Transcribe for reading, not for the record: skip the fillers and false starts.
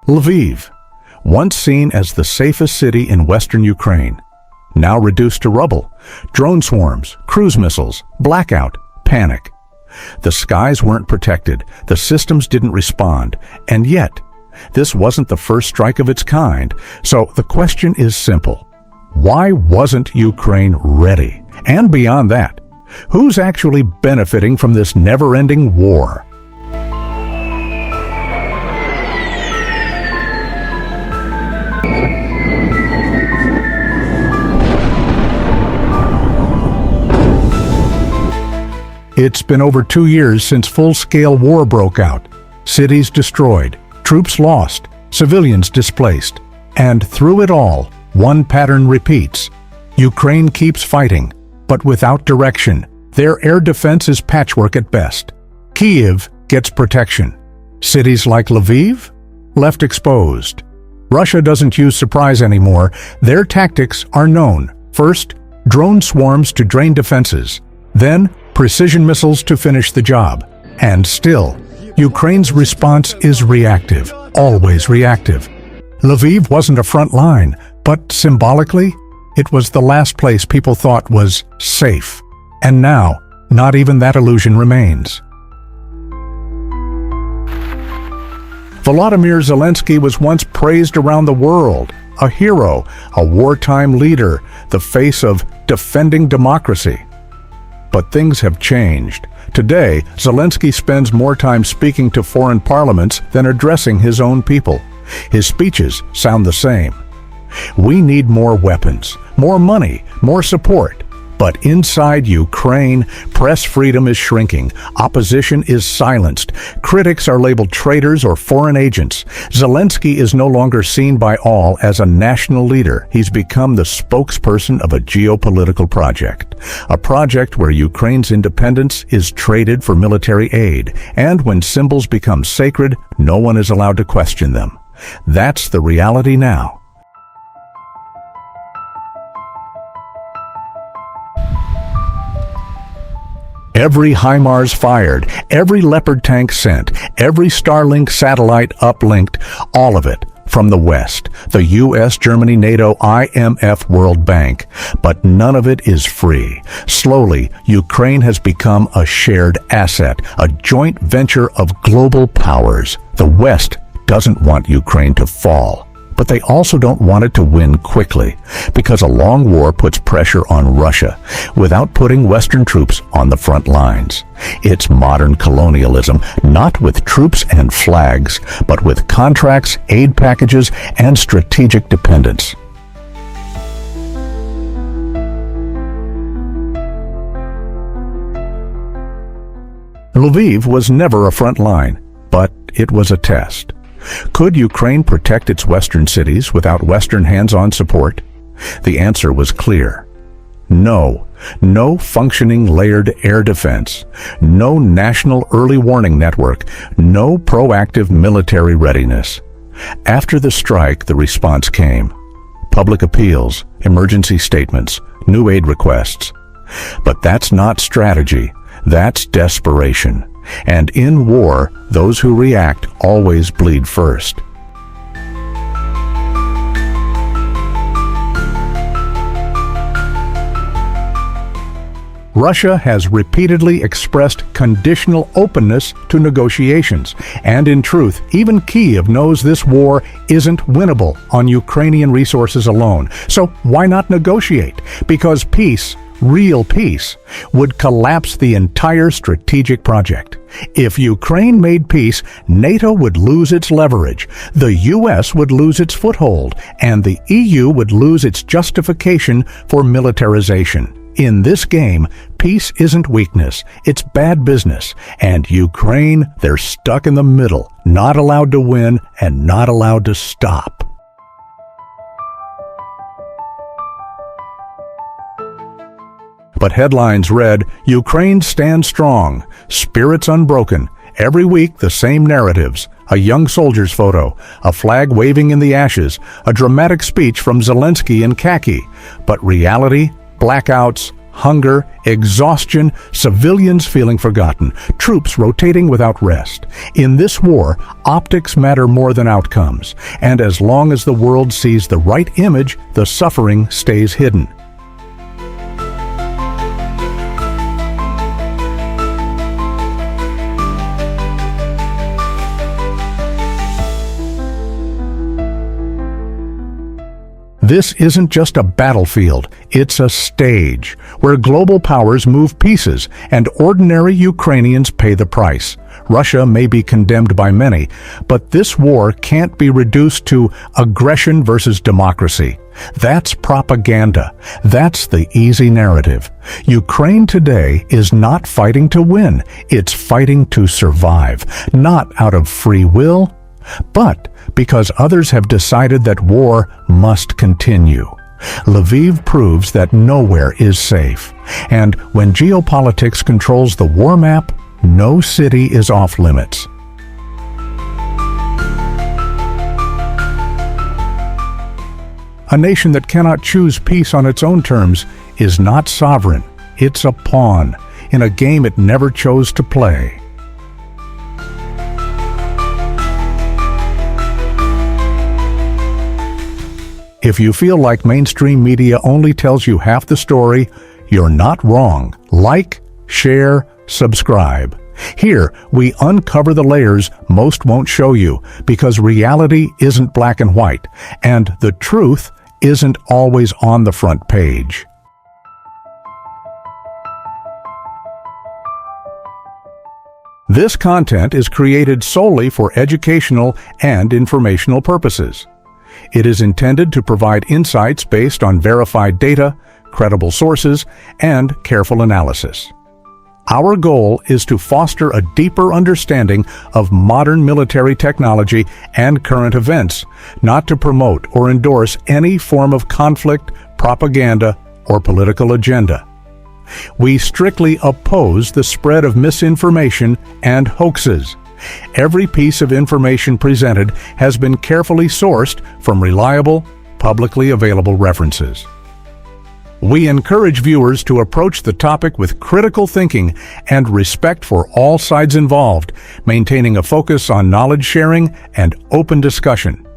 Lviv, once seen as the safest city in western Ukraine, now reduced to rubble. Drone swarms, cruise missiles, blackout, panic. The skies weren't protected, the systems didn't respond, and yet, this wasn't the first strike of its kind. So the question is simple. Why wasn't Ukraine ready? And beyond that, who's actually benefiting from this never-ending war? It's been over 2 years since full-scale war broke out. Cities destroyed, troops lost, civilians displaced. And through it all, one pattern repeats. Ukraine keeps fighting, but without direction. Their air defense is patchwork at best. Kyiv gets protection. Cities like Lviv? Left exposed. Russia doesn't use surprise anymore. Their tactics are known. First, drone swarms to drain defenses. Then, precision missiles to finish the job. And still, Ukraine's response is reactive, always reactive. Lviv wasn't a front line, but symbolically, it was the last place people thought was safe. And now, not even that illusion remains. Volodymyr Zelensky was once praised around the world, a hero, a wartime leader, the face of defending democracy. But things have changed. Today, Zelensky spends more time speaking to foreign parliaments than addressing his own people. His speeches sound the same. We need more weapons, more money, more support. But inside Ukraine, press freedom is shrinking, opposition is silenced, critics are labeled traitors or foreign agents. Zelensky is no longer seen by all as a national leader. He's become the spokesperson of a geopolitical project. A project where Ukraine's independence is traded for military aid, and when symbols become sacred, no one is allowed to question them. That's the reality now. Every HIMARS fired, every Leopard tank sent, every Starlink satellite uplinked, all of it from the West, the US, Germany, NATO, IMF, World Bank. But none of it is free. Slowly, Ukraine has become a shared asset, a joint venture of global powers. The West doesn't want Ukraine to fall. But they also don't want it to win quickly, because a long war puts pressure on Russia without putting Western troops on the front lines. It's modern colonialism, not with troops and flags, but with contracts, aid packages, and strategic dependence. Lviv was never a front line, but it was a test. Could Ukraine protect its western cities without Western hands-on support? The answer was clear. No. No functioning layered air defense. No national early warning network. No proactive military readiness. After the strike, the response came. Public appeals, emergency statements, new aid requests. But that's not strategy. That's desperation. And in war, those who react always bleed first. Russia has repeatedly expressed conditional openness to negotiations, and in truth, even Kyiv knows this war isn't winnable on Ukrainian resources alone. So why not negotiate? Because peace, real peace, would collapse the entire strategic project. If Ukraine made peace, NATO would lose its leverage, the US would lose its foothold, and the EU would lose its justification for militarization. In this game, peace isn't weakness, it's bad business, and Ukraine, they're stuck in the middle, not allowed to win and not allowed to stop. But headlines read, Ukraine stands strong, spirits unbroken. Every week, the same narratives. A young soldier's photo, a flag waving in the ashes, a dramatic speech from Zelensky in khaki. But reality, blackouts, hunger, exhaustion, civilians feeling forgotten, troops rotating without rest. In this war, optics matter more than outcomes, and as long as the world sees the right image, the suffering stays hidden. This isn't just a battlefield, it's a stage where global powers move pieces and ordinary Ukrainians pay the price. Russia may be condemned by many, but this war can't be reduced to aggression versus democracy. That's propaganda. That's the easy narrative. Ukraine today is not fighting to win, it's fighting to survive, not out of free will, but because others have decided that war must continue. Lviv proves that nowhere is safe. And when geopolitics controls the war map, no city is off limits. A nation that cannot choose peace on its own terms is not sovereign. It's a pawn in a game it never chose to play. If you feel like mainstream media only tells you half the story, you're not wrong. Like, share, subscribe. Here, we uncover the layers most won't show you, because reality isn't black and white, and the truth isn't always on the front page. This content is created solely for educational and informational purposes. It is intended to provide insights based on verified data, credible sources, and careful analysis. Our goal is to foster a deeper understanding of modern military technology and current events, not to promote or endorse any form of conflict, propaganda, or political agenda. We strictly oppose the spread of misinformation and hoaxes. Every piece of information presented has been carefully sourced from reliable, publicly available references. We encourage viewers to approach the topic with critical thinking and respect for all sides involved, maintaining a focus on knowledge sharing and open discussion.